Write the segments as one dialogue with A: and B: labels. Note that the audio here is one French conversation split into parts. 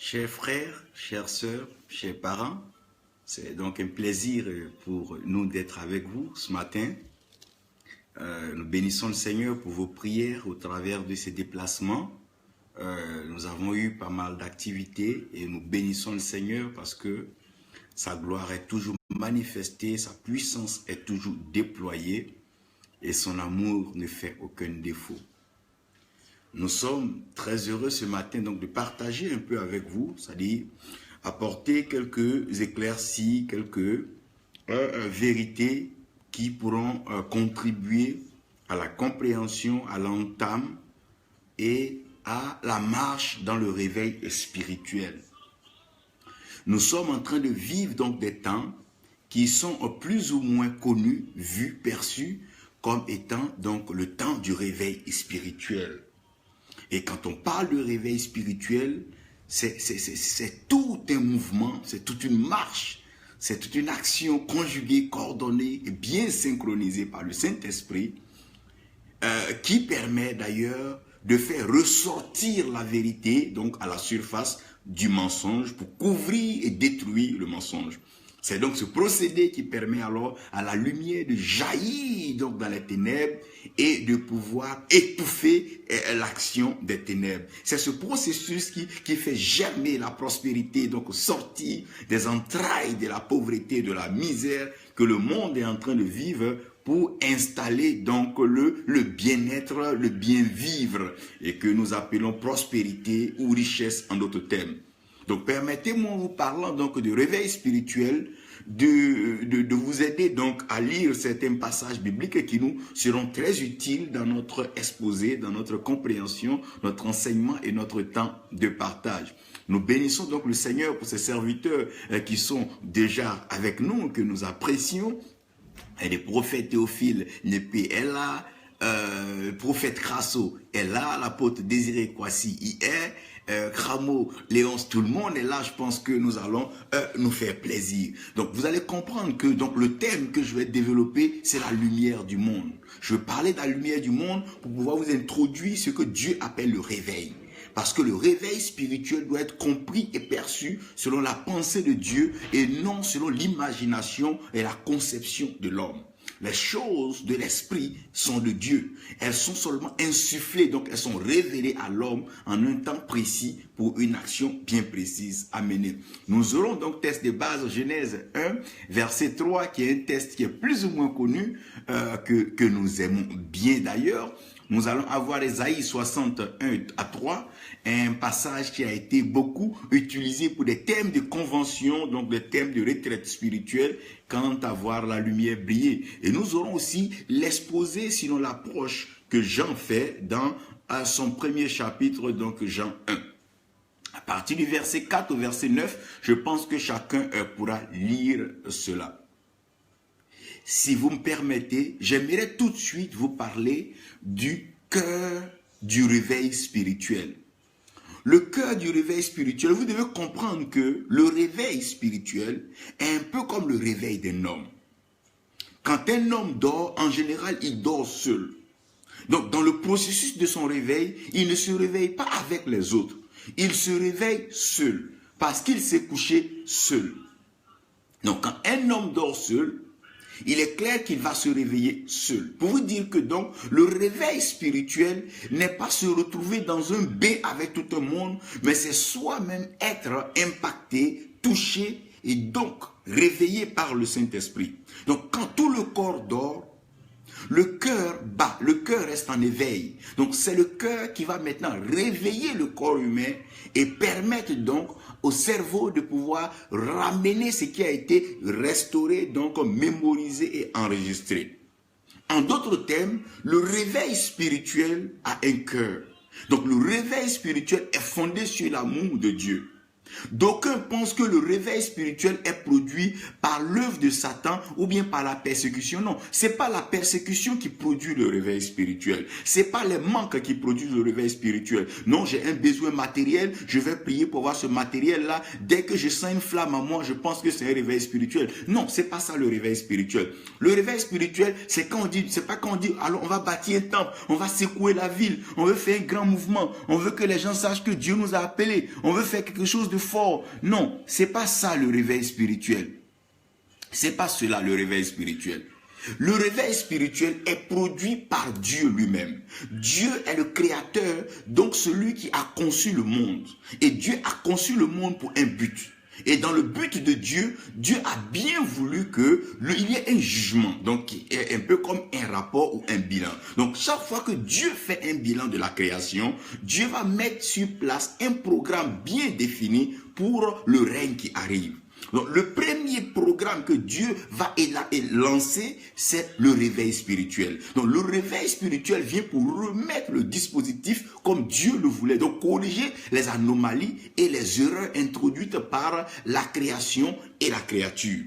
A: Chers frères, chères sœurs, chers parents, c'est donc un plaisir pour nous d'être avec vous ce matin. Nous bénissons le Seigneur pour vos prières au travers de ces déplacements. Nous avons eu pas mal d'activités et nous bénissons le Seigneur parce que sa gloire est toujours manifestée, sa puissance est toujours déployée et son amour ne fait aucun défaut. Nous sommes très heureux ce matin donc de partager un peu avec vous, c'est-à-dire apporter quelques éclaircies, quelques vérités qui pourront contribuer à la compréhension, à l'entame et à la marche dans le réveil spirituel. Nous sommes en train de vivre donc des temps qui sont plus ou moins connus, vus, perçus comme étant donc le temps du réveil spirituel. Et quand on parle de réveil spirituel, c'est tout un mouvement, c'est toute une marche, c'est toute une action conjuguée, coordonnée et bien synchronisée par le Saint-Esprit qui permet d'ailleurs de faire ressortir la vérité donc à la surface du mensonge pour couvrir et détruire le mensonge. C'est donc ce procédé qui permet alors à la lumière de jaillir donc dans les ténèbres et de pouvoir étouffer l'action des ténèbres. C'est ce processus qui fait germer la prospérité, donc sortir des entrailles de la pauvreté, de la misère que le monde est en train de vivre pour installer donc le bien-être, le bien-vivre et que nous appelons prospérité ou richesse en d'autres termes. Donc, permettez-moi, en vous parlant donc de réveil spirituel, de vous aider donc à lire certains passages bibliques qui nous seront très utiles dans notre exposé, dans notre compréhension, notre enseignement et notre temps de partage. Nous bénissons donc le Seigneur pour ces serviteurs qui sont déjà avec nous, que nous apprécions. Et le prophète Théophile Népé est là, le prophète Crasso est là, l'apôtre Désiré Kwasi y est, Cramo, Léonce, tout le monde est là. Je pense que nous allons nous faire plaisir. Donc vous allez comprendre que donc le thème que je vais développer, c'est la lumière du monde. Je vais parler de la lumière du monde pour pouvoir vous introduire ce que Dieu appelle le réveil. Parce que le réveil spirituel doit être compris et perçu selon la pensée de Dieu et non selon l'imagination et la conception de l'homme. Les choses de l'esprit sont de Dieu. Elles sont seulement insufflées, donc elles sont révélées à l'homme en un temps précis pour une action bien précise à mener. Nous aurons donc test de base Genèse 1, verset 3, qui est un test qui est plus ou moins connu, que nous aimons bien d'ailleurs. Nous allons avoir Ésaïe 61 à 3, un passage qui a été beaucoup utilisé pour des thèmes de convention, donc des thèmes de retraite spirituelle, quant à voir la lumière briller. Et nous aurons aussi l'exposé selon l'approche que Jean fait dans son premier chapitre, donc Jean 1. À partir du verset 4 au verset 9, je pense que chacun pourra lire cela. Si vous me permettez, j'aimerais tout de suite vous parler du cœur du réveil spirituel. Le cœur du réveil spirituel, vous devez comprendre que le réveil spirituel est un peu comme le réveil d'un homme. Quand un homme dort, en général, il dort seul. Donc, dans le processus de son réveil, il ne se réveille pas avec les autres. Il se réveille seul, parce qu'il s'est couché seul. Donc, quand un homme dort seul, il est clair qu'il va se réveiller seul. Pour vous dire que donc, le réveil spirituel n'est pas se retrouver dans un bain avec tout un monde, mais c'est soi-même être impacté, touché et donc réveillé par le Saint-Esprit. Donc, quand tout le corps dort, le cœur bat, le cœur reste en éveil. Donc, c'est le cœur qui va maintenant réveiller le corps humain et permettre donc au cerveau de pouvoir ramener ce qui a été restauré, donc mémorisé et enregistré. En d'autres termes, le réveil spirituel a un cœur. Donc, le réveil spirituel est fondé sur l'amour de Dieu. D'aucuns pensent que le réveil spirituel est produit par l'œuvre de Satan ou bien par la persécution. Non, c'est pas la persécution qui produit le réveil spirituel. C'est pas les manques qui produisent le réveil spirituel. Non, j'ai un besoin matériel, je vais prier pour avoir ce matériel-là. Dès que je sens une flamme en moi, je pense que c'est un réveil spirituel. Non, c'est pas ça le réveil spirituel. Le réveil spirituel, c'est quand on dit, c'est pas quand on dit, alors on va bâtir un temple, on va secouer la ville, on veut faire un grand mouvement, on veut que les gens sachent que Dieu nous a appelés, on veut faire quelque chose de être fort. Non, c'est pas ça le réveil spirituel. C'est pas cela le réveil spirituel. Le réveil spirituel est produit par Dieu lui-même. Dieu est le créateur, donc celui qui a conçu le monde. Et Dieu a conçu le monde pour un but. Et dans le but de Dieu, Dieu a bien voulu qu'il y ait un jugement, donc qui est un peu comme un rapport ou un bilan. Donc chaque fois que Dieu fait un bilan de la création, Dieu va mettre sur place un programme bien défini pour le règne qui arrive. Donc, le premier programme que Dieu va lancer, c'est le réveil spirituel. Donc, le réveil spirituel vient pour remettre le dispositif comme Dieu le voulait. Donc, corriger les anomalies et les erreurs introduites par la création et la créature.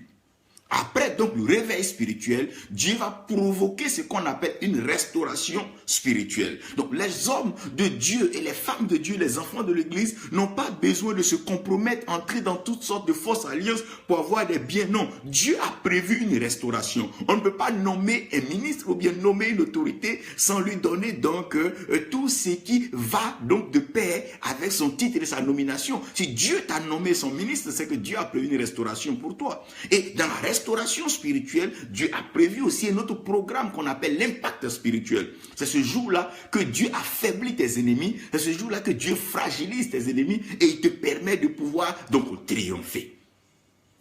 A: Après donc le réveil spirituel, Dieu va provoquer ce qu'on appelle une restauration spirituelle. Donc les hommes de Dieu et les femmes de Dieu, les enfants de l'église n'ont pas besoin de se compromettre, entrer dans toutes sortes de fausses alliances pour avoir des biens. Non, Dieu a prévu une restauration. On ne peut pas nommer un ministre ou bien nommer une autorité sans lui donner donc tout ce qui va donc de pair avec son titre et sa nomination. Si Dieu t'a nommé son ministre, c'est que Dieu a prévu une restauration pour toi. Et dans la restauration spirituelle, Dieu a prévu aussi un autre programme qu'on appelle l'impact spirituel. C'est ce jour-là que Dieu affaiblit tes ennemis, c'est ce jour-là que Dieu fragilise tes ennemis et il te permet de pouvoir donc triompher.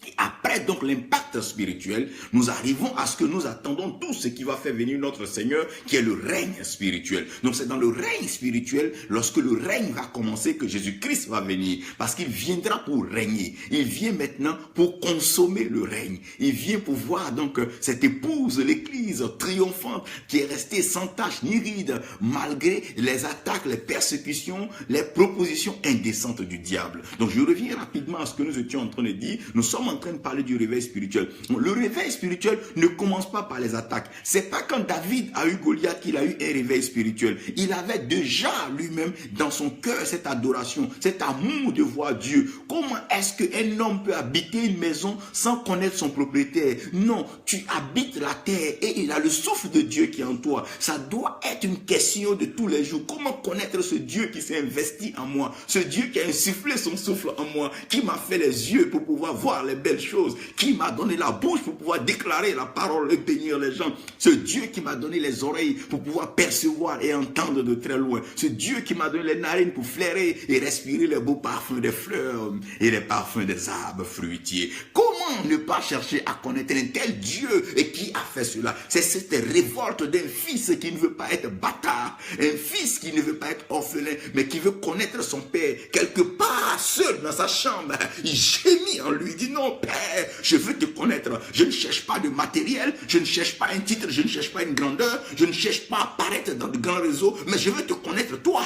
A: Et après donc l'impact spirituel, nous arrivons à ce que nous attendons tout ce qui va faire venir notre Seigneur, qui est le règne spirituel. Donc c'est dans le règne spirituel, lorsque le règne va commencer, que Jésus-Christ va venir. Parce qu'il viendra pour régner. Il vient maintenant pour consommer le règne. Il vient pour voir donc cette épouse, l'église triomphante, qui est restée sans tache ni ride, malgré les attaques, les persécutions, les propositions indécentes du diable. Donc je reviens rapidement à ce que nous étions en train de dire. Nous sommes en train de parler du réveil spirituel. Le réveil spirituel ne commence pas par les attaques. C'est pas quand David a eu Goliath qu'il a eu un réveil spirituel. Il avait déjà lui-même dans son cœur cette adoration, cet amour de voir Dieu. Comment est-ce qu'un homme peut habiter une maison sans connaître son propriétaire? Non, tu habites la terre et il a le souffle de Dieu qui est en toi. Ça doit être une question de tous les jours. Comment connaître ce Dieu qui s'est investi en moi? Ce Dieu qui a insufflé son souffle en moi, qui m'a fait les yeux pour pouvoir voir les belles choses, qui m'a donné la bouche pour pouvoir déclarer la parole et bénir les gens. Ce Dieu qui m'a donné les oreilles pour pouvoir percevoir et entendre de très loin. Ce Dieu qui m'a donné les narines pour flairer et respirer les beaux parfums des fleurs et les parfums des arbres fruitiers. Comment ne pas chercher à connaître un tel Dieu et qui a fait cela? C'est cette révolte d'un fils qui ne veut pas être bâtard, un fils qui ne veut pas être orphelin, mais qui veut connaître son père. Quelque part, seul dans sa chambre, il gémit en lui, il dit non, Père, je veux te connaître. Je ne cherche pas de matériel, je ne cherche pas un titre, je ne cherche pas une grandeur, je ne cherche pas à apparaître dans de grands réseaux, mais je veux te connaître toi.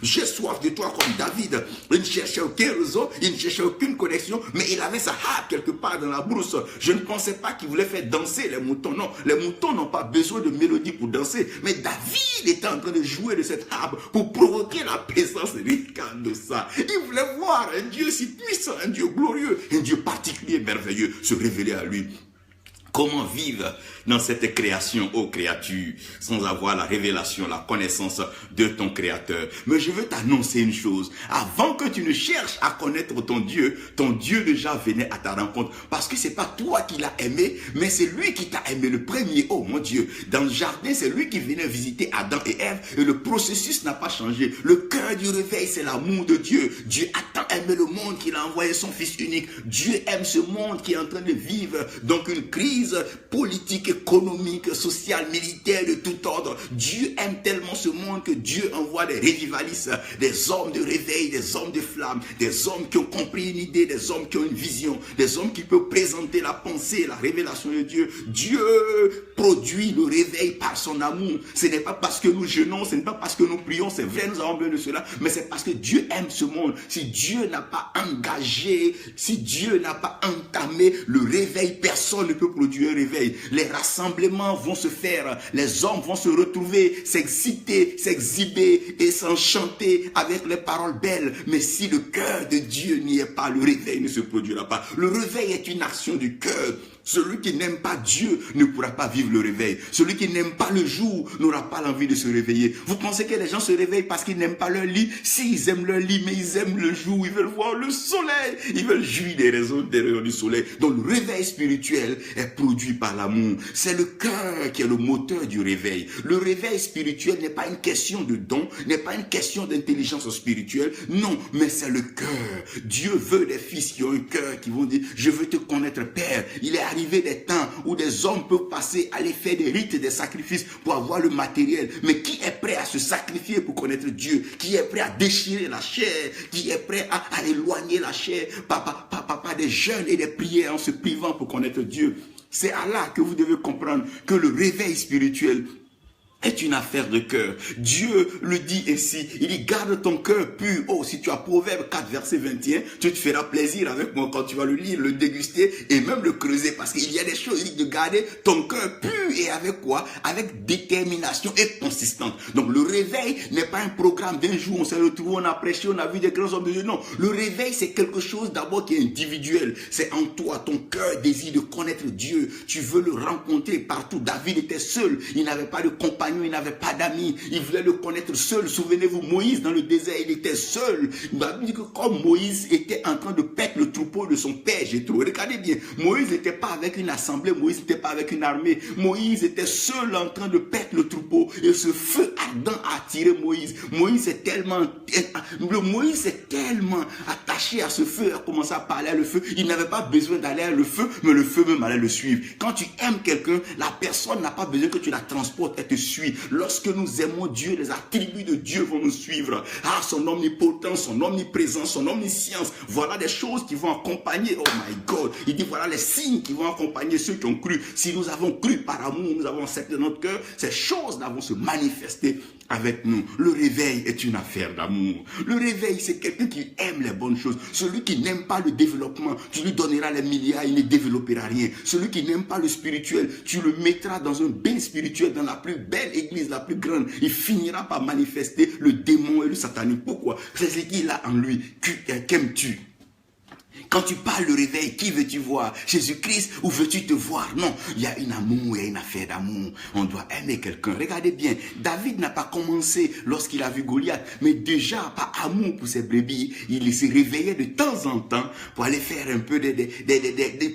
A: J'ai soif de toi comme David. Il ne cherchait aucun réseau, il ne cherchait aucune connexion, mais il avait sa harpe quelque part dans la brousse. Je ne pensais pas qu'il voulait faire danser les moutons. Non, les moutons n'ont pas besoin de mélodie pour danser, mais David était en train de jouer de cette harpe pour provoquer la présence de ça. Il voulait voir un Dieu si puissant, un Dieu glorieux, un Dieu particulier, merveilleux, se révéler à lui. Comment vivre dans cette création, ô créature, sans avoir la révélation, la connaissance de ton Créateur? Mais je veux t'annoncer une chose. Avant que tu ne cherches à connaître ton Dieu déjà venait à ta rencontre. Parce que c'est pas toi qui l'as aimé, mais c'est lui qui t'a aimé le premier. Oh mon Dieu, dans le jardin, c'est lui qui venait visiter Adam et Ève et le processus n'a pas changé. Le cœur du réveil, c'est l'amour de Dieu. Dieu a tant aimé le monde qu'il a envoyé son Fils unique. Dieu aime ce monde qui est en train de vivre donc une crise politique, économique, sociale, militaire, de tout ordre. Dieu aime tellement ce monde que Dieu envoie des revivalistes, des hommes de réveil, des hommes de flamme, des hommes qui ont compris une idée, des hommes qui ont une vision, des hommes qui peuvent présenter la pensée, la révélation de Dieu. Dieu produit le réveil par son amour. Ce n'est pas parce que nous jeûnons, ce n'est pas parce que nous prions, c'est vrai, nous avons besoin de cela, mais c'est parce que Dieu aime ce monde. Si Dieu n'a pas engagé, si Dieu n'a pas entamé le réveil, personne ne peut produire un réveil. Les rassemblements vont se faire, les hommes vont se retrouver, s'exciter, s'exhiber et s'enchanter avec les paroles belles. Mais si le cœur de Dieu n'y est pas, le réveil ne se produira pas. Le réveil est une action du cœur. Celui qui n'aime pas Dieu ne pourra pas vivre le réveil. Celui qui n'aime pas le jour n'aura pas l'envie de se réveiller. Vous pensez que les gens se réveillent parce qu'ils n'aiment pas leur lit? Si, ils aiment leur lit, mais ils aiment le jour. Ils veulent voir le soleil. Ils veulent jouir des rayons du soleil. Donc le réveil spirituel est produit par l'amour. C'est le cœur qui est le moteur du réveil. Le réveil spirituel n'est pas une question de don, n'est pas une question d'intelligence spirituelle. Non, mais c'est le cœur. Dieu veut des fils qui ont un cœur, qui vont dire, je veux te connaître, Père. Il est arrivé des temps où des hommes peuvent passer, aller faire des rites et des sacrifices pour avoir le matériel. Mais qui est prêt à se sacrifier pour connaître Dieu? Qui est prêt à déchirer la chair? Qui est prêt à éloigner la chair par des jeûnes et des prières en se privant pour connaître Dieu? C'est à là que vous devez comprendre que le réveil spirituel est une affaire de cœur. Dieu le dit ainsi, il dit garde ton cœur pur. Oh, si tu as Proverbe 4 verset 21, tu te feras plaisir avec moi quand tu vas le lire, le déguster et même le creuser, parce qu'il y a des choses, il dit de garder ton cœur pur et avec quoi? Avec détermination et consistance. Donc le réveil n'est pas un programme d'un jour, on s'est retrouvé, on a prêché, on a vu des grands hommes de Dieu. Non, le réveil c'est quelque chose d'abord qui est individuel. C'est en toi, ton cœur désire de connaître Dieu. Tu veux le rencontrer partout. David était seul, il n'avait pas de compagnon, il n'avait pas d'amis, il voulait le connaître seul. Souvenez-vous, Moïse dans le désert, il était seul. Il m'a dit que comme Moïse était en train de paître le troupeau de son père Jéthro, regardez bien, Moïse n'était pas avec une assemblée, Moïse n'était pas avec une armée, Moïse était seul en train de paître le troupeau et ce feu ardent a attiré Moïse. Moïse est tellement attaché à ce feu, a commencé à parler à le feu, il n'avait pas besoin d'aller à le feu, mais le feu même allait le suivre. Quand tu aimes quelqu'un, la personne n'a pas besoin que tu la transportes, elle te suit. Lorsque nous aimons Dieu, les attributs de Dieu vont nous suivre. Ah, son omnipotence, son omniprésence, son omniscience. Voilà des choses qui vont accompagner. Oh my God. Il dit voilà les signes qui vont accompagner ceux qui ont cru. Si nous avons cru par amour, nous avons accepté notre cœur, ces choses-là vont se manifester avec nous. Le réveil est une affaire d'amour. Le réveil, c'est quelqu'un qui aime les bonnes choses. Celui qui n'aime pas le développement, tu lui donneras les milliards, il ne développera rien. Celui qui n'aime pas le spirituel, tu le mettras dans un bain spirituel, dans la plus belle église, la plus grande. Il finira par manifester le démon et le satanisme. Pourquoi? C'est ce qu'il a en lui. Qu'aimes-tu? Quand tu parles de réveil, qui veux-tu voir? Jésus-Christ ou veux-tu te voir? Non, il y a un amour, il y a une affaire d'amour. On doit aimer quelqu'un. Regardez bien, David n'a pas commencé lorsqu'il a vu Goliath, mais déjà par amour pour ses brebis, il se réveillait de temps en temps pour aller faire un peu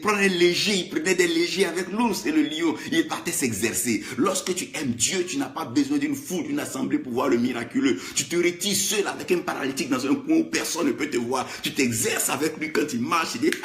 A: prendre un léger. Il prenait des légers avec l'ours et le lion. Il partait s'exercer. Lorsque tu aimes Dieu, tu n'as pas besoin d'une foule, d'une assemblée pour voir le miraculeux. Tu te retires seul avec un paralytique dans un coin où personne ne peut te voir. Tu t'exerces avec lui quand il marche, il dit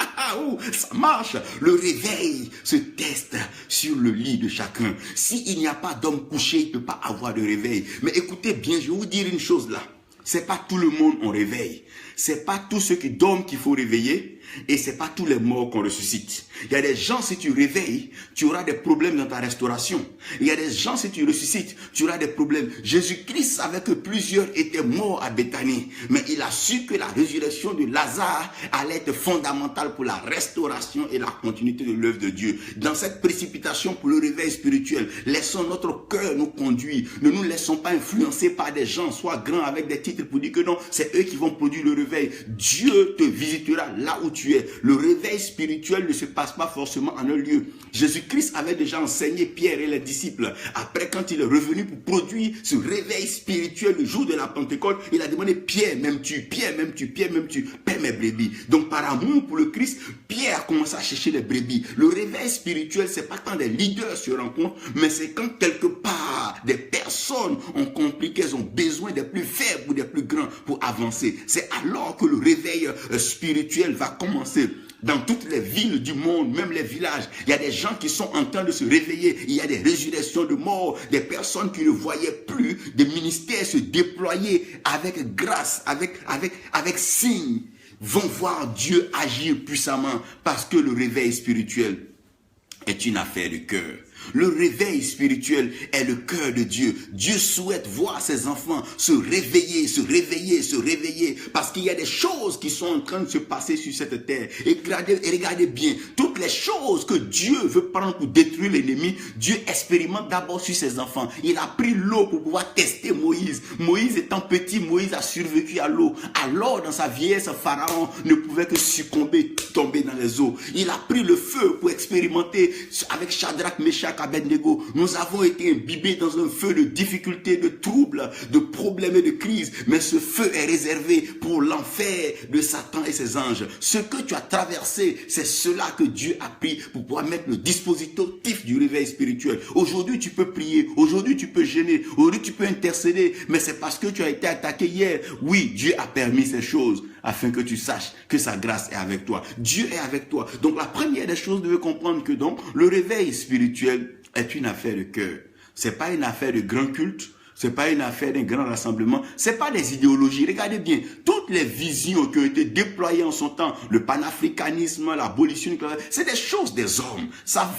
A: ça marche. Le réveil se teste sur le lit de chacun. S'il n'y a pas d'homme couché, il ne peut pas avoir de réveil. Mais écoutez bien, je vais vous dire une chose là. C'est pas tout le monde on réveille. C'est pas tous ceux qui dorment qu'il faut réveiller. Et c'est pas tous les morts qu'on ressuscite. Il y a des gens, si tu réveilles, tu auras des problèmes dans ta restauration. Il y a des gens, si tu ressuscites, tu auras des problèmes. Jésus-Christ savait que plusieurs étaient morts à Béthanie. Mais il a su que la résurrection de Lazare allait être fondamentale pour la restauration et la continuité de l'œuvre de Dieu. Dans cette précipitation pour le réveil spirituel, laissons notre cœur nous conduire. Ne nous laissons pas influencer par des gens, soit grands avec des titres pour dire que non, c'est eux qui vont produire le réveil. Dieu te visitera là où tu es. Le réveil spirituel ne se passe pas forcément en un lieu. Jésus-Christ avait déjà enseigné Pierre et les disciples. Après, quand il est revenu pour produire ce réveil spirituel le jour de la Pentecôte, il a demandé: Pierre, m'aimes-tu? Pierre, m'aimes-tu? Pierre, m'aimes-tu? Paie mes brebis. Donc, par amour pour le Christ, Pierre a commencé à chercher les brebis. Le réveil spirituel, c'est pas quand des leaders se rencontrent, mais c'est quand quelque part des personnes ont compris qu'elles ont besoin des plus faibles ou des plus grands pour avancer. C'est alors que le réveil spirituel va commencer. Dans toutes les villes du monde, même les villages, il y a des gens qui sont en train de se réveiller. Il y a des résurrections de morts, des personnes qui ne voyaient plus, des ministères se déployer avec grâce, avec signe, vont voir Dieu agir puissamment parce que le réveil spirituel est une affaire de cœur. Le réveil spirituel est le cœur de Dieu. Dieu souhaite voir ses enfants se réveiller, se réveiller, se réveiller. Parce qu'il y a des choses qui sont en train de se passer sur cette terre. Et regardez bien, toutes les choses que Dieu veut prendre pour détruire l'ennemi, Dieu expérimente d'abord sur ses enfants. Il a pris l'eau pour pouvoir tester Moïse. Moïse étant petit, Moïse a survécu à l'eau. Alors dans sa vieillesse, Pharaon ne pouvait que succomber, tomber dans les eaux. Il a pris le feu pour expérimenter avec Shadrach, Meshach, Abednego. Nous avons été imbibés dans un feu de difficultés, de troubles, de problèmes et de crises. Mais ce feu est réservé pour l'enfer de Satan et ses anges. Ce que tu as traversé, c'est cela que Dieu a pris pour pouvoir mettre le dispositif du réveil spirituel. Aujourd'hui, tu peux prier. Aujourd'hui, tu peux gêner. Aujourd'hui, tu peux intercéder. Mais c'est parce que tu as été attaqué hier. Oui, Dieu a permis ces choses afin que tu saches que sa grâce est avec toi. Dieu est avec toi. Donc la première des choses, vous devez comprendre que donc le réveil spirituel est une affaire de cœur. C'est pas une affaire de grand culte. C'est pas une affaire d'un grand rassemblement. C'est pas des idéologies. Regardez bien, toutes les visions qui ont été déployées en son temps, le panafricanisme, l'abolition, c'est des choses des hommes. Ça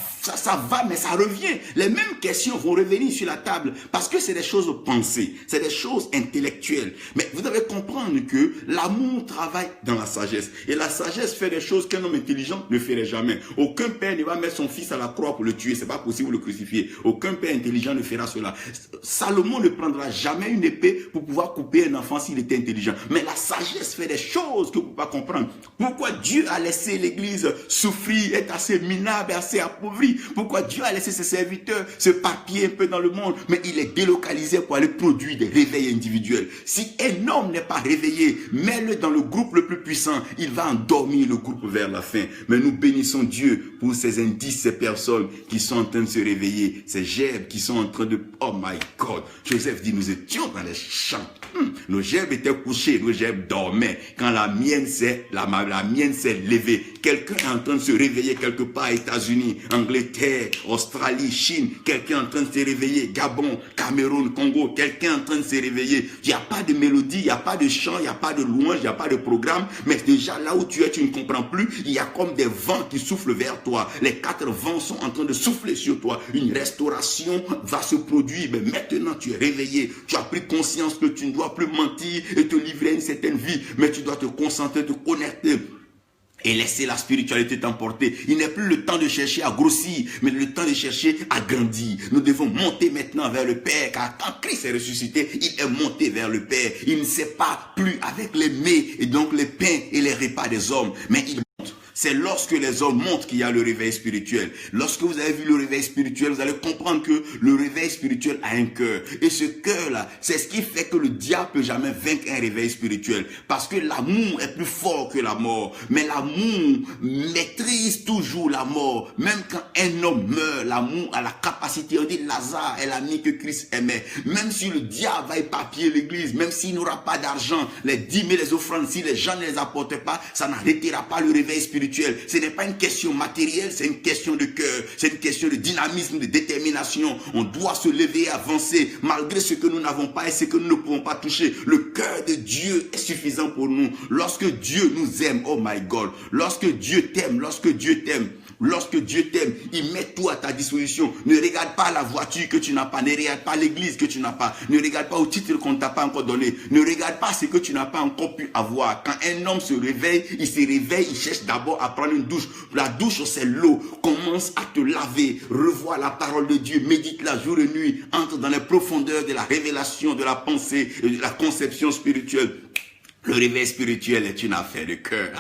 A: va, mais ça revient. Les mêmes questions vont revenir sur la table parce que c'est des choses pensées, c'est des choses intellectuelles. Mais vous devez comprendre que l'amour travaille dans la sagesse. Et la sagesse fait des choses qu'un homme intelligent ne ferait jamais. Aucun père ne va mettre son fils à la croix pour le tuer. C'est pas possible de le crucifier. Aucun père intelligent ne fera cela. Salomon ne prendra jamais une épée pour pouvoir couper un enfant s'il était intelligent. Mais la sagesse fait des choses que vous ne pouvez pas comprendre. Pourquoi Dieu a laissé l'église souffrir, être assez minable et assez appauvrie? Pourquoi Dieu a laissé ses serviteurs se papiller un peu dans le monde? Mais il est délocalisé pour aller produire des réveils individuels. Si un homme n'est pas réveillé, mets-le dans le groupe le plus puissant. Il va endormir le groupe vers la fin. Mais nous bénissons Dieu pour ces indices, ces personnes qui sont en train de se réveiller. Ces gerbes qui sont en train de... Oh my God! Joseph dit, nous étions dans les champs. Nos gerbes étaient couchées, nos gerbes dormaient. Quand la mienne s'est levée. Quelqu'un est en train de se réveiller quelque part, États-Unis, Angleterre, Australie, Chine. Quelqu'un est en train de se réveiller, Gabon, Cameroun, Congo. Quelqu'un est en train de se réveiller. Il n'y a pas de mélodie, il n'y a pas de chant, il n'y a pas de louange, il n'y a pas de programme. Mais déjà là où tu es, tu ne comprends plus. Il y a comme des vents qui soufflent vers toi. Les 4 vents sont en train de souffler sur toi. Une restauration va se produire. Mais maintenant, tu es réveillé. Tu as pris conscience que tu ne dois plus mentir et te livrer à une certaine vie. Mais tu dois te concentrer, te connecter et laisser la spiritualité t'emporter. Il n'est plus le temps de chercher à grossir, mais le temps de chercher à grandir. Nous devons monter maintenant vers le Père, car quand Christ est ressuscité, il est monté vers le Père. Il ne sait pas plus avec les mets et donc les pains et les repas des hommes, mais il monte. C'est lorsque les hommes montrent qu'il y a le réveil spirituel. Lorsque vous avez vu le réveil spirituel, vous allez comprendre que le réveil spirituel a un cœur. Et ce cœur-là, c'est ce qui fait que le diable ne peut jamais vaincre un réveil spirituel. Parce que l'amour est plus fort que la mort. Mais l'amour maîtrise toujours la mort. Même quand un homme meurt, l'amour a la capacité. On dit Lazare est l'ami que Christ aimait. Même si le diable va éparpiller l'église, même s'il n'aura pas d'argent, les dîmes et les offrandes, si les gens ne les apportent pas, ça n'arrêtera pas le réveil spirituel. Ce n'est pas une question matérielle, c'est une question de cœur, c'est une question de dynamisme, de détermination. On doit se lever et avancer malgré ce que nous n'avons pas et ce que nous ne pouvons pas toucher. Le cœur de Dieu est suffisant pour nous. Lorsque Dieu nous aime, oh my God, lorsque Dieu t'aime, il met tout à ta disposition. Ne regarde pas la voiture que tu n'as pas, ne regarde pas l'église que tu n'as pas, ne regarde pas au titre qu'on ne t'a pas encore donné, ne regarde pas ce que tu n'as pas encore pu avoir. Quand un homme se réveille, il cherche d'abord à prendre une douche. La douche, c'est l'eau. Commence à te laver, revois la parole de Dieu, médite-la jour et nuit, entre dans les profondeurs de la révélation, de la pensée et de la conception spirituelle. Le réveil spirituel est une affaire de cœur.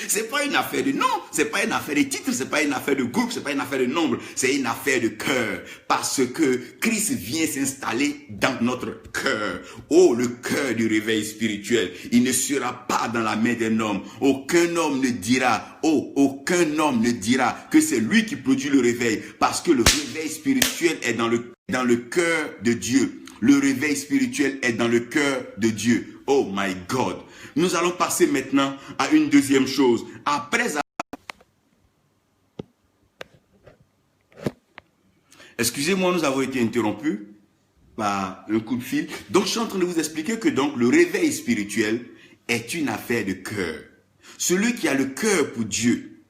A: C'est pas une affaire de nom, c'est pas une affaire de titre, c'est pas une affaire de groupe, c'est pas une affaire de nombre, c'est une affaire de cœur. Parce que Christ vient s'installer dans notre cœur. Oh, le cœur du réveil spirituel. Il ne sera pas dans la main d'un homme. Aucun homme ne dira que c'est lui qui produit le réveil. Parce que le réveil spirituel est dans le cœur de Dieu. Le réveil spirituel est dans le cœur de Dieu. Oh my God. Nous allons passer maintenant à une deuxième chose. Excusez-moi, nous avons été interrompus par un coup de fil. Donc, je suis en train de vous expliquer que donc le réveil spirituel est une affaire de cœur. Celui qui a le cœur pour Dieu,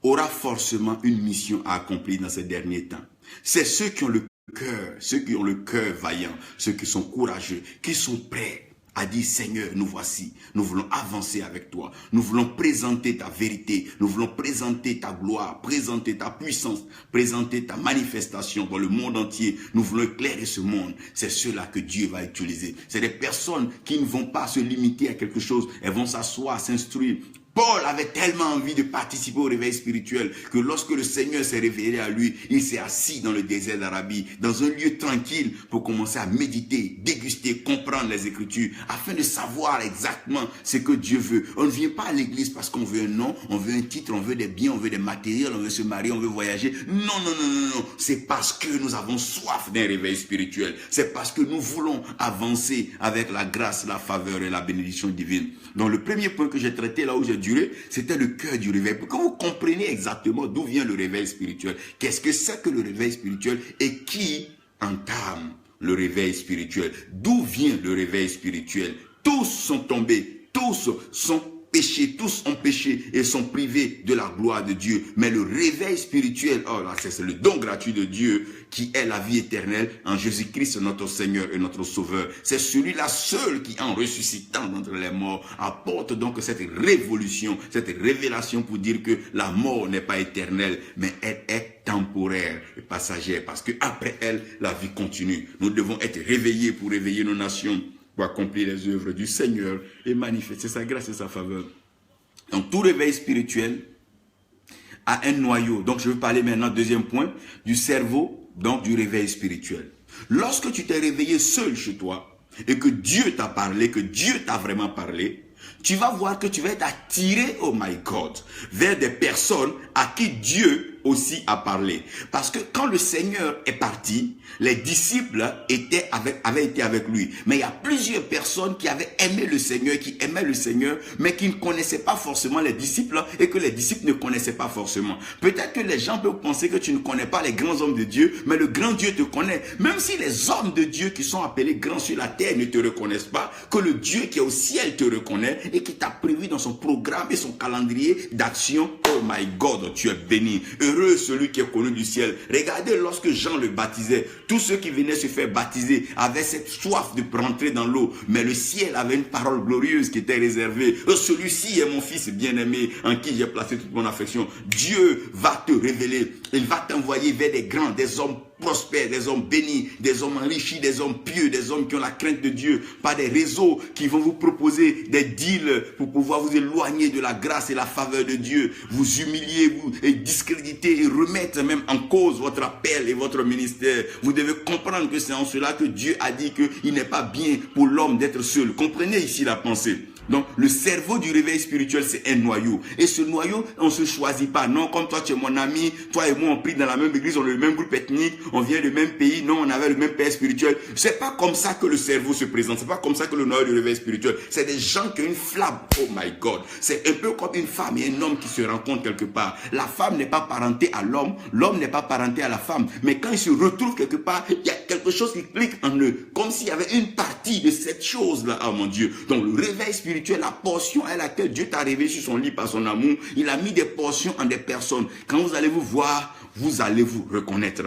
A: aura forcément une mission à accomplir dans ces derniers temps. C'est ceux qui ont le cœur vaillant, ceux qui sont courageux, qui sont prêts à dire Seigneur, nous voici, nous voulons avancer avec toi, nous voulons présenter ta vérité, nous voulons présenter ta gloire, présenter ta puissance, présenter ta manifestation dans le monde entier, nous voulons éclairer ce monde. C'est ceux-là que Dieu va utiliser. C'est des personnes qui ne vont pas se limiter à quelque chose, elles vont s'asseoir, s'instruire. Paul avait tellement envie de participer au réveil spirituel que lorsque le Seigneur s'est révélé à lui, il s'est assis dans le désert d'Arabie, dans un lieu tranquille pour commencer à méditer, déguster, comprendre les Écritures, afin de savoir exactement ce que Dieu veut. On ne vient pas à l'église parce qu'on veut un nom, on veut un titre, on veut des biens, on veut des matériels, on veut se marier, on veut voyager. Non. C'est parce que nous avons soif d'un réveil spirituel. C'est parce que nous voulons avancer avec la grâce, la faveur et la bénédiction divine. Donc le premier point que j'ai traité là où j'ai duré, c'était le cœur du réveil. Pour que vous compreniez exactement d'où vient le réveil spirituel. Qu'est-ce que c'est que le réveil spirituel et qui entame le réveil spirituel? D'où vient le réveil spirituel? Tous sont tombés, tous sont péchés, tous ont péché et sont privés de la gloire de Dieu. Mais le réveil spirituel, oh là, c'est le don gratuit de Dieu qui est la vie éternelle en Jésus-Christ, notre Seigneur et notre Sauveur. C'est celui-là seul qui, en ressuscitant d'entre les morts, apporte donc cette révolution, cette révélation pour dire que la mort n'est pas éternelle, mais elle est temporaire et passagère, parce qu'après elle, la vie continue. Nous devons être réveillés pour réveiller nos nations, pour accomplir les œuvres du Seigneur et manifester sa grâce et sa faveur. Donc tout réveil spirituel a un noyau. Donc je vais parler maintenant, deuxième point, du cerveau, donc du réveil spirituel. Lorsque tu t'es réveillé seul chez toi et que Dieu t'a parlé, que Dieu t'a vraiment parlé, tu vas voir que tu vas être attiré, oh my God, vers des personnes à qui Dieu aussi a parlé. Parce que quand le Seigneur est parti, les disciples avaient été avec lui. Mais il y a plusieurs personnes qui avaient aimé le Seigneur, qui aimaient le Seigneur, mais qui ne connaissaient pas forcément les disciples et que les disciples ne connaissaient pas forcément. Peut-être que les gens peuvent penser que tu ne connais pas les grands hommes de Dieu, mais le grand Dieu te connaît. Même si les hommes de Dieu qui sont appelés grands sur la terre ne te reconnaissent pas, que le Dieu qui est au ciel te reconnaît et qui t'a prévu dans son programme et son calendrier d'action. Oh my God, tu es béni. Heureux celui qui est connu du ciel. Regardez, lorsque Jean le baptisait, tous ceux qui venaient se faire baptiser avaient cette soif de rentrer dans l'eau. Mais le ciel avait une parole glorieuse qui était réservée. Celui-ci est mon fils bien-aimé en qui j'ai placé toute mon affection. Dieu va te révéler. Il va t'envoyer vers des grands, des hommes prospères, des hommes bénis, des hommes enrichis, des hommes pieux, des hommes qui ont la crainte de Dieu, pas des réseaux qui vont vous proposer des deals pour pouvoir vous éloigner de la grâce et la faveur de Dieu, vous humilier, vous discréditer et remettre même en cause votre appel et votre ministère. Vous devez comprendre que c'est en cela que Dieu a dit qu'il n'est pas bien pour l'homme d'être seul. Comprenez ici la pensée. Donc, le cerveau du réveil spirituel, c'est un noyau. Et ce noyau, on ne se choisit pas. Non, comme toi, tu es mon ami, toi et moi, on prie dans la même église, on est le même groupe ethnique, on vient du même pays, non, on avait le même père spirituel. C'est pas comme ça que le cerveau se présente. C'est pas comme ça que le noyau du réveil spirituel. C'est des gens qui ont une flamme. Oh my God. C'est un peu comme une femme et un homme qui se rencontrent quelque part. La femme n'est pas parentée à l'homme, l'homme n'est pas parenté à la femme. Mais quand ils se retrouvent quelque part, il y a quelque chose qui clique en eux. Comme s'il y avait une partie de cette chose-là. Oh mon Dieu. Donc, le réveil spirituel, la portion à laquelle Dieu t'a réveillé sur son lit par son amour, il a mis des portions en des personnes. Quand vous allez vous voir, vous allez vous reconnaître.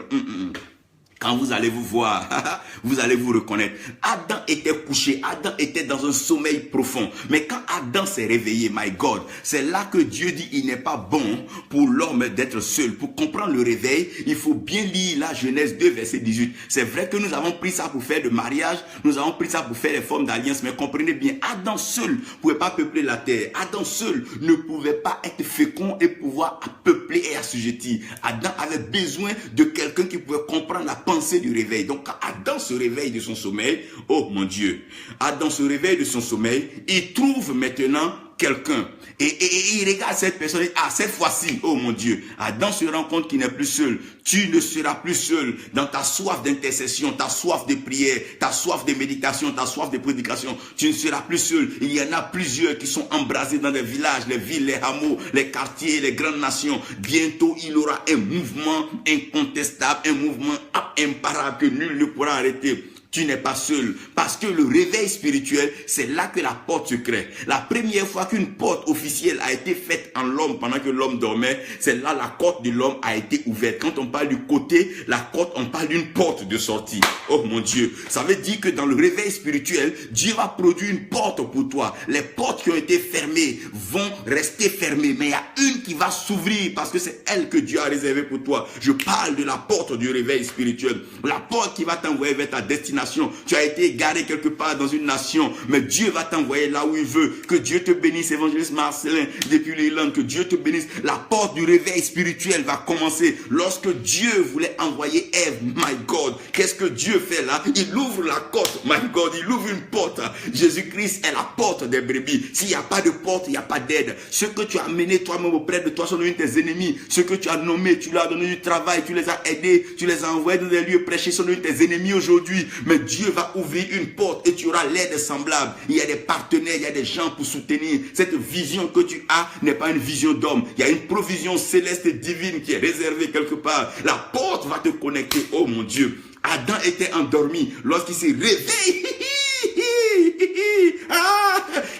A: Quand vous allez vous voir, vous allez vous reconnaître. Adam était couché, Adam était dans un sommeil profond. Mais quand Adam s'est réveillé, my God, c'est là que Dieu dit il n'est pas bon pour l'homme d'être seul. Pour comprendre le réveil, il faut bien lire la Genèse 2, verset 18. C'est vrai que nous avons pris ça pour faire le mariage, nous avons pris ça pour faire les formes d'alliance, mais comprenez bien, Adam seul ne pouvait pas peupler la terre. Adam seul ne pouvait pas être fécond et pouvoir peupler et assujettir. Adam avait besoin de quelqu'un qui pouvait comprendre la pensée du réveil. Donc quand Adam se réveille de son sommeil, oh mon Dieu, Adam se réveille de son sommeil, il trouve maintenant quelqu'un. Et il regarde cette personne et cette fois-ci, oh mon Dieu, Adam se rend compte qu'il n'est plus seul. Tu ne seras plus seul dans ta soif d'intercession, ta soif de prière, ta soif de méditation, ta soif de prédication. Tu ne seras plus seul. Il y en a plusieurs qui sont embrasés dans les villages, les villes, les hameaux, les quartiers, les grandes nations. Bientôt, il y aura un mouvement incontestable, un mouvement imparable que nul ne pourra arrêter. Tu n'es pas seul. Parce que le réveil spirituel, c'est là que la porte se crée. La première fois qu'une porte officielle a été faite en l'homme pendant que l'homme dormait, c'est là la côte de l'homme a été ouverte. Quand on parle du côté, la côte, on parle d'une porte de sortie. Oh mon Dieu. Ça veut dire que dans le réveil spirituel, Dieu va produire une porte pour toi. Les portes qui ont été fermées vont rester fermées. Mais il y a une qui va s'ouvrir parce que c'est elle que Dieu a réservée pour toi. Je parle de la porte du réveil spirituel. La porte qui va t'envoyer vers ta destination. Tu as été égaré quelque part dans une nation, mais Dieu va t'envoyer là où il veut. Que Dieu te bénisse, évangéliste Marcelin, depuis l'Irlande, que Dieu te bénisse. La porte du réveil spirituel va commencer lorsque Dieu voulait envoyer Ève. My God, qu'est-ce que Dieu fait là? Il ouvre la porte, my God, il ouvre une porte. Jésus-Christ est la porte des brebis. S'il n'y a pas de porte, il n'y a pas d'aide. Ce que tu as mené toi-même auprès de toi sont devenus tes ennemis. Ce que tu as nommé, tu leur as donné du travail, tu les as aidés, tu les as envoyés dans des lieux prêchés, sont devenus tes ennemis aujourd'hui. Mais Dieu va ouvrir une porte et tu auras l'aide semblable. Il y a des partenaires, il y a des gens pour soutenir. Cette vision que tu as n'est pas une vision d'homme. Il y a une provision céleste et divine qui est réservée quelque part. La porte va te connecter. Oh mon Dieu. Adam était endormi. Lorsqu'il s'est réveillé,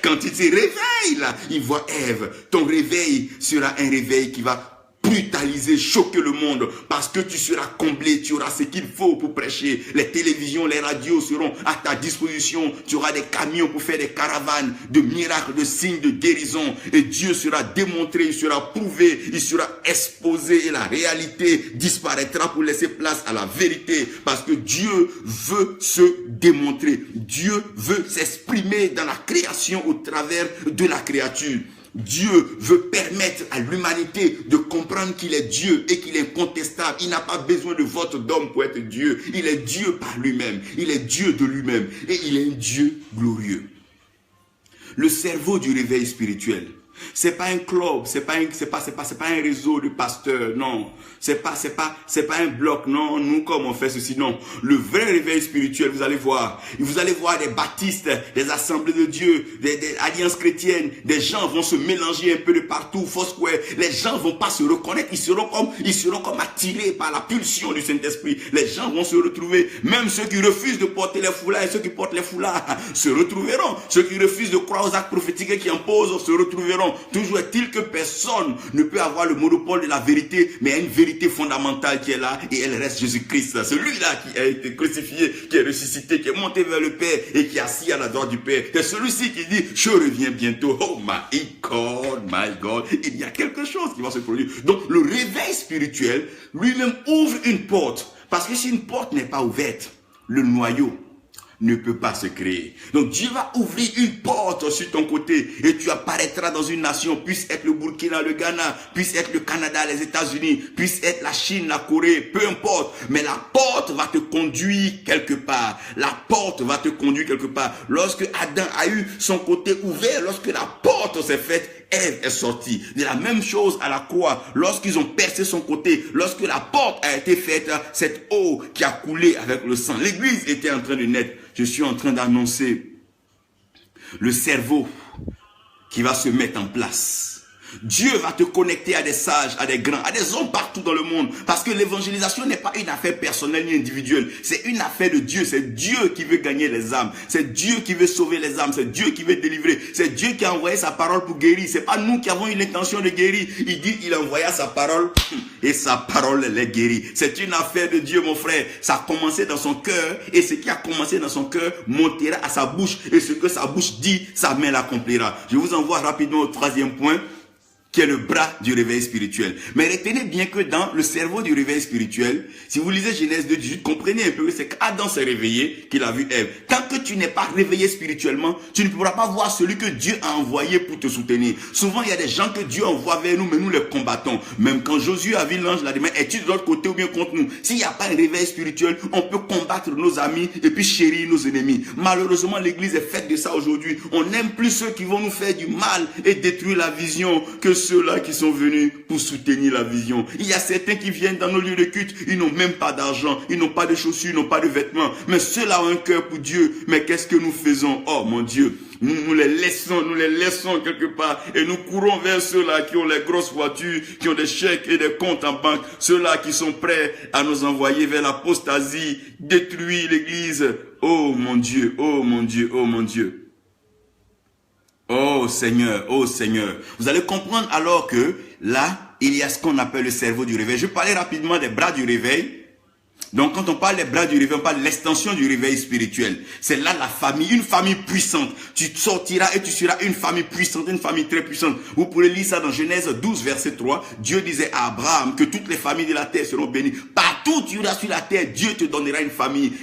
A: quand il se réveille là, il voit Ève. Ton réveil sera un réveil qui va brutaliser, choquer le monde, parce que tu seras comblé, tu auras ce qu'il faut pour prêcher. Les télévisions, les radios seront à ta disposition. Tu auras des camions pour faire des caravanes de miracles, de signes, de guérison. Et Dieu sera démontré, il sera prouvé, il sera exposé et la réalité disparaîtra pour laisser place à la vérité. Parce que Dieu veut se démontrer. Dieu veut s'exprimer dans la création au travers de la créature. Dieu veut permettre à l'humanité de comprendre qu'il est Dieu et qu'il est incontestable. Il n'a pas besoin de vote d'homme pour être Dieu. Il est Dieu par lui-même. Il est Dieu de lui-même. Et il est un Dieu glorieux. Le cerveau du réveil spirituel, c'est pas un club, c'est pas un réseau de pasteurs, non. C'est pas un bloc, non. Nous, comme on fait ceci, non. Le vrai réveil spirituel, vous allez voir des baptistes, des assemblées de Dieu, des alliances chrétiennes. Des gens vont se mélanger un peu de partout, Foursquare. Les gens vont pas se reconnaître. Ils seront comme attirés par la pulsion du Saint-Esprit. Les gens vont se retrouver. Même ceux qui refusent de porter les foulards et ceux qui portent les foulards se retrouveront. Ceux qui refusent de croire aux actes prophétiques et qui en posent se retrouveront. Toujours est-il que personne ne peut avoir le monopole de la vérité, mais il y a une vérité fondamentale qui est là et elle reste Jésus-Christ. Celui-là qui a été crucifié, qui est ressuscité, qui est monté vers le Père et qui est assis à la droite du Père. C'est celui-ci qui dit, je reviens bientôt. Oh my God, il y a quelque chose qui va se produire. Donc le réveil spirituel lui-même ouvre une porte. Parce que si une porte n'est pas ouverte, le noyau ne peut pas se créer. Donc Dieu va ouvrir une porte sur ton côté et tu apparaîtras dans une nation, puisse être le Burkina, le Ghana, puisse être le Canada, les États-Unis, puisse être la Chine, la Corée, peu importe. Mais la porte va te conduire quelque part. La porte va te conduire quelque part. Lorsque Adam a eu son côté ouvert, lorsque la porte s'est faite, Ève est sortie. De la même chose à la croix, lorsqu'ils ont percé son côté, lorsque la porte a été faite, cette eau qui a coulé avec le sang, l'église était en train de naître. Je suis en train d'annoncer le cerveau qui va se mettre en place. Dieu va te connecter à des sages, à des grands, à des hommes partout dans le monde. Parce que l'évangélisation n'est pas une affaire personnelle ni individuelle. C'est une affaire de Dieu. C'est Dieu qui veut gagner les âmes. C'est Dieu qui veut sauver les âmes. C'est Dieu qui veut délivrer. C'est Dieu qui a envoyé sa parole pour guérir. C'est pas nous qui avons eu l'intention de guérir. Il dit, il envoya sa parole et sa parole les guérit. C'est une affaire de Dieu, mon frère. Ça a commencé dans son cœur et ce qui a commencé dans son cœur montera à sa bouche. Et ce que sa bouche dit, sa main l'accomplira. Je vous envoie rapidement au troisième point, qui est le bras du réveil spirituel. Mais retenez bien que dans le cerveau du réveil spirituel, si vous lisez Genèse 2:18, comprenez un peu que c'est qu'Adam s'est réveillé qu'il a vu Ève. Tant que tu n'es pas réveillé spirituellement, tu ne pourras pas voir celui que Dieu a envoyé pour te soutenir. Souvent, il y a des gens que Dieu envoie vers nous, mais nous les combattons. Même quand Josué a vu l'ange, il a dit, mais es-tu de l'autre côté ou bien contre nous? S'il n'y a pas un réveil spirituel, on peut combattre nos amis et puis chérir nos ennemis. Malheureusement, l'église est faite de ça aujourd'hui. On n'aime plus ceux qui vont nous faire du mal et détruire la vision que ceux-là qui sont venus pour soutenir la vision. Il y a certains qui viennent dans nos lieux de culte, ils n'ont même pas d'argent, ils n'ont pas de chaussures, ils n'ont pas de vêtements. Mais ceux-là ont un cœur pour Dieu. Mais qu'est-ce que nous faisons? Oh mon Dieu, nous les laissons quelque part et nous courons vers ceux-là qui ont les grosses voitures, qui ont des chèques et des comptes en banque, ceux-là qui sont prêts à nous envoyer vers l'apostasie, détruire l'église. Oh mon Dieu, oh mon Dieu, oh mon Dieu. Oh Seigneur, oh Seigneur. Vous allez comprendre alors que là, il y a ce qu'on appelle le cerveau du réveil. Je vais parler rapidement des bras du réveil. Donc quand on parle des bras du réveil, on parle de l'extension du réveil spirituel. C'est là la famille, une famille puissante. Tu sortiras et tu seras une famille puissante, une famille très puissante. Vous pourrez lire ça dans Genèse 12, verset 3. Dieu disait à Abraham que toutes les familles de la terre seront bénies. Partout où tu iras sur la terre, Dieu te donnera une famille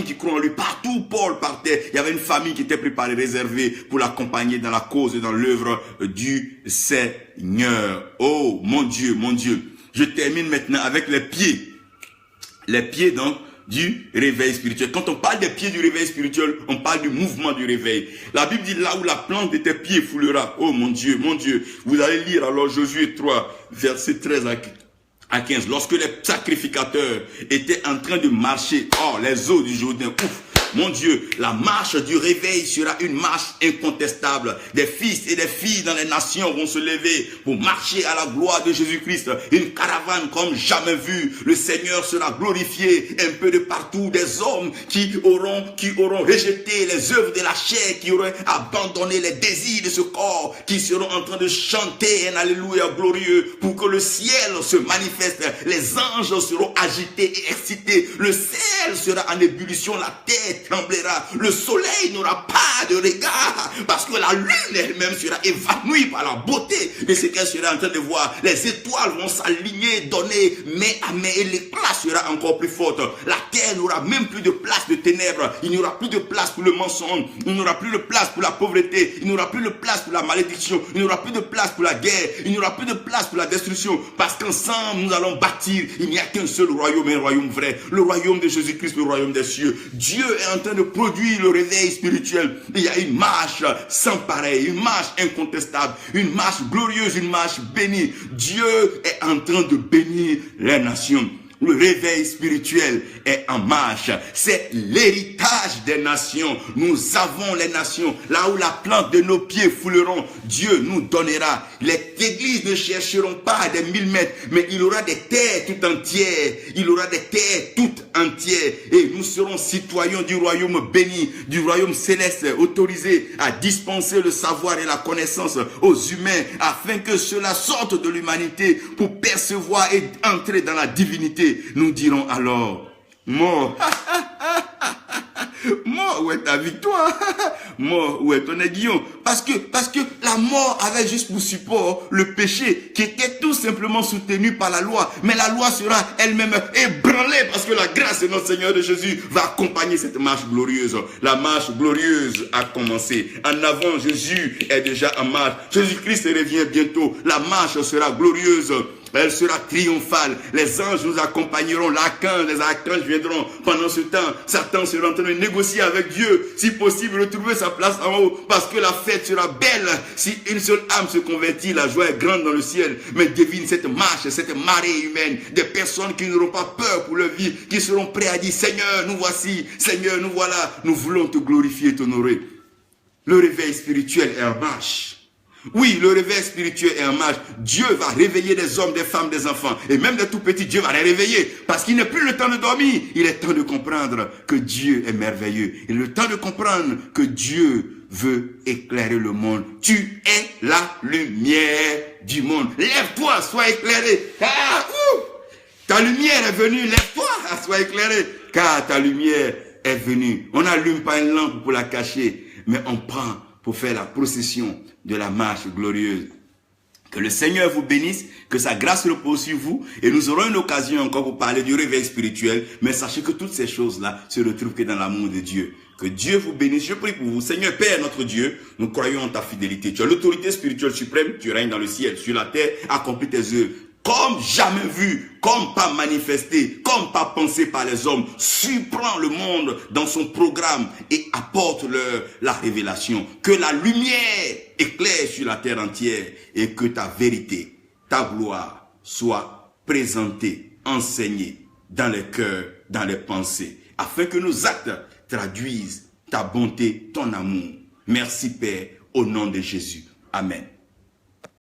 A: qui croit en lui. Partout Paul partait, il y avait une famille qui était préparée, réservée pour l'accompagner dans la cause et dans l'œuvre du Seigneur. Oh mon Dieu, mon Dieu. Je termine maintenant avec les pieds. Les pieds donc du réveil spirituel. Quand on parle des pieds du réveil spirituel, on parle du mouvement du réveil. La Bible dit là où la plante de tes pieds foulera. Oh mon Dieu, mon Dieu. Vous allez lire alors Josué 3, verset 13 à 15. Lorsque les sacrificateurs étaient en train de marcher hors les eaux du Jourdain, ouf, mon Dieu, la marche du réveil sera une marche incontestable. Des fils et des filles dans les nations vont se lever pour marcher à la gloire de Jésus-Christ. Une caravane comme jamais vue. Le Seigneur sera glorifié un peu de partout. Des hommes qui auront rejeté les œuvres de la chair, qui auront abandonné les désirs de ce corps, qui seront en train de chanter un alléluia glorieux pour que le ciel se manifeste. Les anges seront agités et excités. Le ciel sera en ébullition. La terre tremblera, le soleil n'aura pas de regard, parce que la lune elle-même sera évanouie par la beauté de ce qu'elle sera en train de voir. Les étoiles vont s'aligner, donner main à main, et l'éclat sera encore plus fort. La terre n'aura même plus de place de ténèbres, il n'y aura plus de place pour le mensonge, il n'y aura plus de place pour la pauvreté, il n'y aura plus de place pour la malédiction, il n'y aura plus de place pour la guerre, il n'y aura plus de place pour la destruction, parce qu'ensemble nous allons bâtir. Il n'y a qu'un seul royaume, un royaume vrai, le royaume de Jésus-Christ, le royaume des cieux. Dieu est en train de produire le réveil spirituel. Il y a une marche sans pareil, une marche incontestable, une marche glorieuse, une marche bénie. Dieu est en train de bénir les nations. Le réveil spirituel est en marche. C'est l'héritage des nations. Nous avons les nations. Là où la plante de nos pieds fouleront, Dieu nous donnera. Les églises ne chercheront pas des 1000 mètres, mais il aura des terres tout entières. Il aura des terres toutes entières. Et nous serons citoyens du royaume béni, du royaume céleste, autorisés à dispenser le savoir et la connaissance aux humains, afin que ceux-là sortent de l'humanité pour percevoir et entrer dans la divinité. Nous dirons alors, mort, mort, où est ta victoire? Mort, où est ton aiguillon? Parce que la mort avait juste pour support le péché qui était tout simplement soutenu par la loi. Mais la loi sera elle-même ébranlée parce que la grâce de notre Seigneur de Jésus va accompagner cette marche glorieuse. La marche glorieuse a commencé. En avant, Jésus est déjà en marche. Jésus-Christ revient bientôt. La marche sera glorieuse. Elle sera triomphale. Les anges nous accompagneront. Les archanges viendront. Pendant ce temps, Satan sera en train de négocier avec Dieu. Si possible, retrouver sa place en haut. Parce que la fête sera belle. Si une seule âme se convertit, la joie est grande dans le ciel. Mais devine cette marche, cette marée humaine. Des personnes qui n'auront pas peur pour leur vie. Qui seront prêts à dire, Seigneur, nous voici. Seigneur, nous voilà. Nous voulons te glorifier et t'honorer. Le réveil spirituel est en marche. Oui, le réveil spirituel est en marche. Dieu va réveiller des hommes, des femmes, des enfants. Et même des tout petits, Dieu va les réveiller. Parce qu'il n'est plus le temps de dormir. Il est temps de comprendre que Dieu est merveilleux. Il est le temps de comprendre que Dieu veut éclairer le monde. Tu es la lumière du monde. Lève-toi, sois éclairé. Car ta lumière est venue. Lève-toi, sois éclairé. Car ta lumière est venue. On n'allume pas une lampe pour la cacher, mais on prend pour faire la procession de la marche glorieuse. Que le Seigneur vous bénisse, que sa grâce repose sur vous, et nous aurons une occasion encore pour parler du réveil spirituel, mais sachez que toutes ces choses-là se retrouvent que dans l'amour de Dieu. Que Dieu vous bénisse. Je prie pour vous. Seigneur Père, notre Dieu, nous croyons en ta fidélité. Tu as l'autorité spirituelle suprême, tu règnes dans le ciel, sur la terre, accomplis tes œuvres. comme jamais vu, comme pas manifesté, comme pas pensé par les hommes, surprend le monde dans son programme et apporte-leur la révélation. Que la lumière éclaire sur la terre entière et que ta vérité, ta gloire soit présentée, enseignée dans les cœurs, dans les pensées, afin que nos actes traduisent ta bonté, ton amour. Merci Père, au nom de Jésus. Amen.